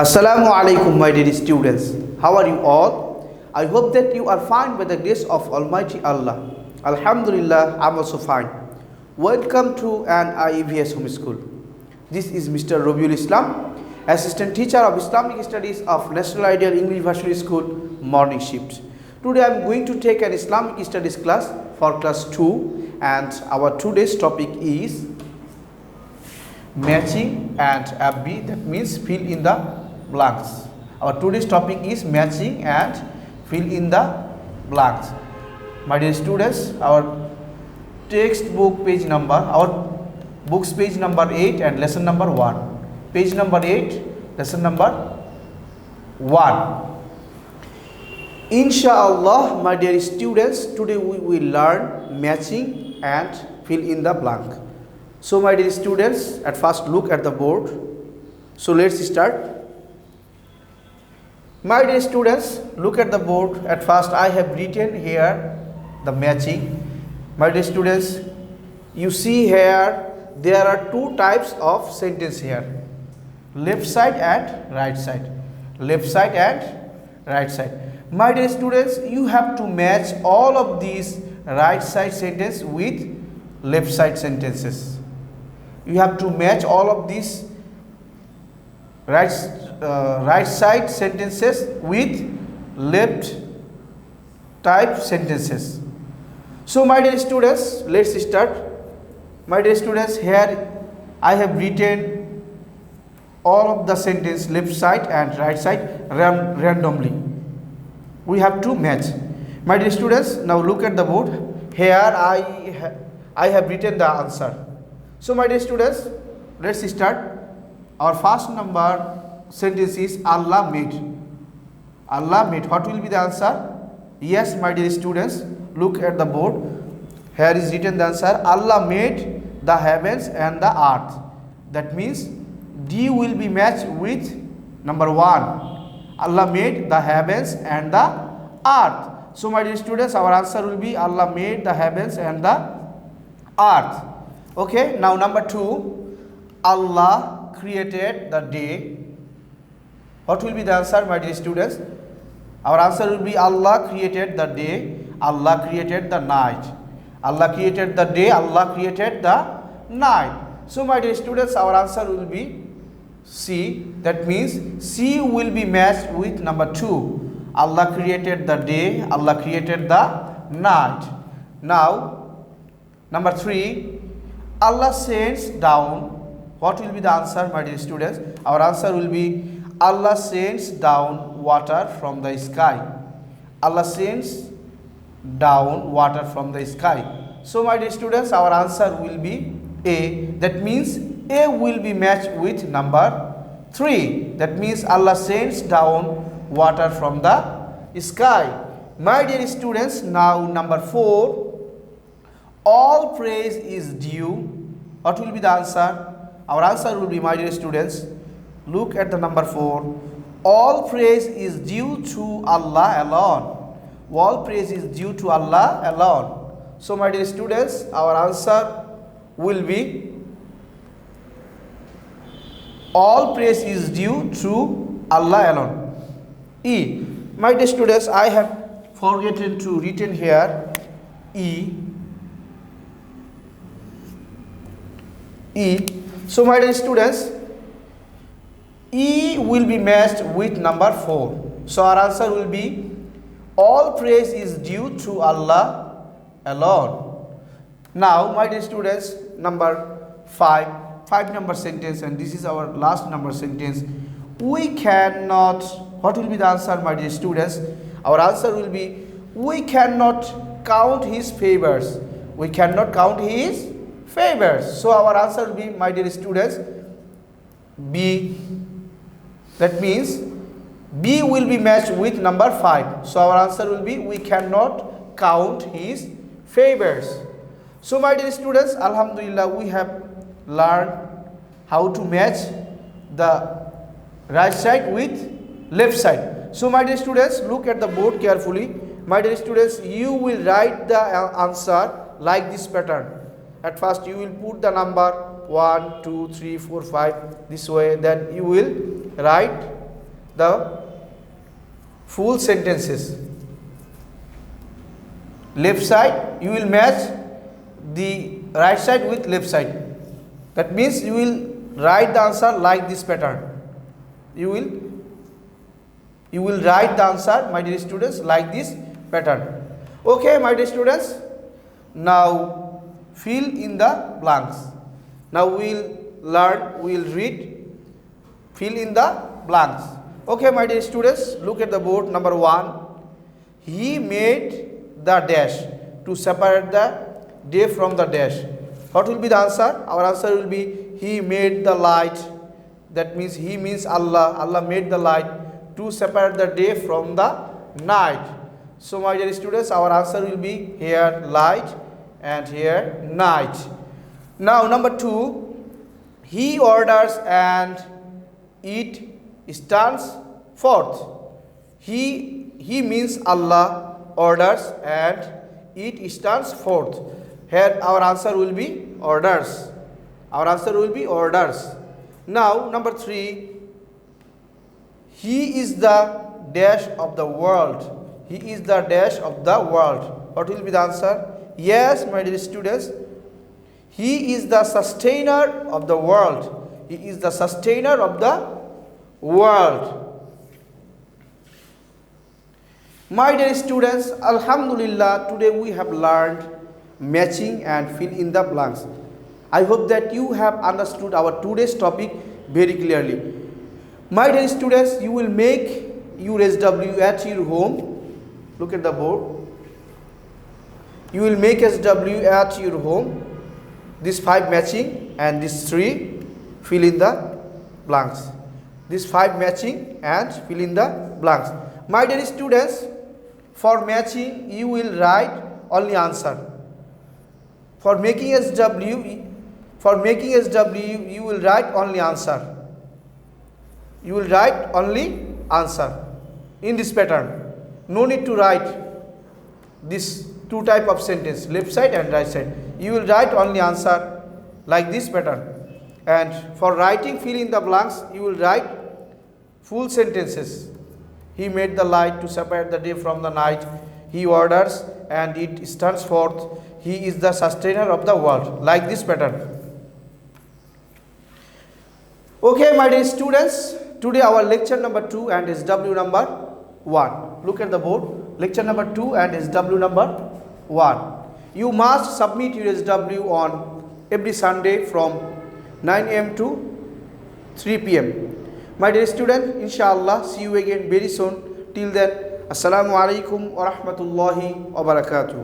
Assalamu alaikum, my dear students. How are you all? I hope that you are fine by the grace of Almighty Allah. Alhamdulillah, I'm also fine. Welcome to an IEVS home school. This is Mr. Robiul Islam, Assistant Teacher of Islamic Studies of National Ideal English Versity School, morning shift. Today I'm going to take an Islamic Studies class for class 2, and our today's topic is matching and FB, that means fill in the blanks. Our today's topic is matching and fill in the blanks. My dear students, our textbook page number, our books page number 8 and lesson number 1. Page number 8, lesson number 1. Inshallah, my dear students, today we will learn matching and fill in the blank. So my dear students, at first look at the board. So let's start. My dear students, look at the board. At first I have written here the matching. My dear students, you see here there are two types of sentence here. Left side and right side. Left side and right side. My dear students, you have to match all of these right side sentence with left side sentences. You have to match all of these right side sentences with left type sentences. So my dear students, let's start. My dear students, here I have written all of the sentence left side and right side randomly. We have to match. My dear students, now look at the board. Here I have written the answer. So my dear students, let's start. Our first number sentence is Allah made. Allah made. What will be the answer? Yes, my dear students, look at the board. Here is written the answer. Allah made the heavens and the earth. That means D will be matched with number 1. Allah made the heavens and the earth. So my dear students, our answer will be Allah made the heavens and the earth. Okay, now number 2, Allah created the day. What will be the answer, my dear students? Our answer will be Allah created the day, Allah created the night. Allah created the day, Allah created the night. So my dear students, our answer will be C. That means C will be matched with number 2. Allah created the day, Allah created the night. Now, number 3, Allah sends down. What will be the answer, my dear students? Our answer will be Allah sends down water from the sky. Allah sends down water from the sky. So my dear students, our answer will be A. That means A will be matched with number 3. That means Allah sends down water from the sky. My dear students, now number 4. All praise is due. What will be the answer? Our answer will be, my dear students, look at the number 4. All praise is due to Allah alone. All praise is due to Allah alone. So my dear students, our answer will be all praise is due to Allah alone. E. My dear students, I have forgotten to written here E. E. So my dear students, E will be matched with number 4. So our answer will be all praise is due to Allah alone. Now my dear students, number 5 number sentence, and this is our last number sentence. We cannot, what will be the answer, my dear students? Our answer will be we cannot count his favors. We cannot count his favors. So our answer will be, my dear students, B. That means B will be matched with number 5. So our answer will be we cannot count his favors. So my dear students, Alhamdulillah, we have learned how to match the right side with left side. So my dear students, look at the board carefully. My dear students, you will write the answer like this pattern. At first you will put the number 1, 2, 3, 4, 5 this way, then you will write the full sentences. Left side, you will match the right side with left side. That means you will write the answer like this pattern. You will write the answer, my dear students, like this pattern. Okay, my dear students. Now fill in the blanks. Now we will read, fill in the blanks. Okay, my dear students, look at the board. Number 1, he made the dash to separate the day from the dash. What will be the answer? Our answer will be he made the light. That means he means Allah. Allah made the light to separate the day from the night. So my dear students, our answer will be here light and here night. Now number 2, he orders and it stands forth. He means Allah orders and it stands forth. Here our answer will be orders. Our answer will be orders. Now number 3, he is the dash of the world. He is the dash of the world. What will be the answer? Yes, my dear students, he is the sustainer of the world. He is the sustainer of the world. My dear students, Alhamdulillah, today we have learned matching and fill in the blanks. I hope that you have understood our today's topic very clearly. My dear students, you will make your SW at your home. Look at the board. You will make SW at your home. This 5 matching and this 3 fill in the blanks. This 5 matching and fill in the blanks. My dear students, for matching you will write only answer. For making SW you will write only answer. You will write only answer in this pattern. No need to write this 2 type of sentence, left side and right side. You will write only answer like this pattern. And for writing fill in the blanks, you will write full sentences. He made the light to separate the day from the night. He orders and it stands forth. He is the sustainer of the world. Like this pattern. Okay, my dear students, today our lecture number 2 and SW number 1. Look at the board. Lecture number 2 and SW number 1. You must submit your SW on every Sunday from 9 AM to 3 PM. My dear student, inshallah, see you again very soon. Till then, Assalamu alaikum wa rahmatullahi wa barakatuh.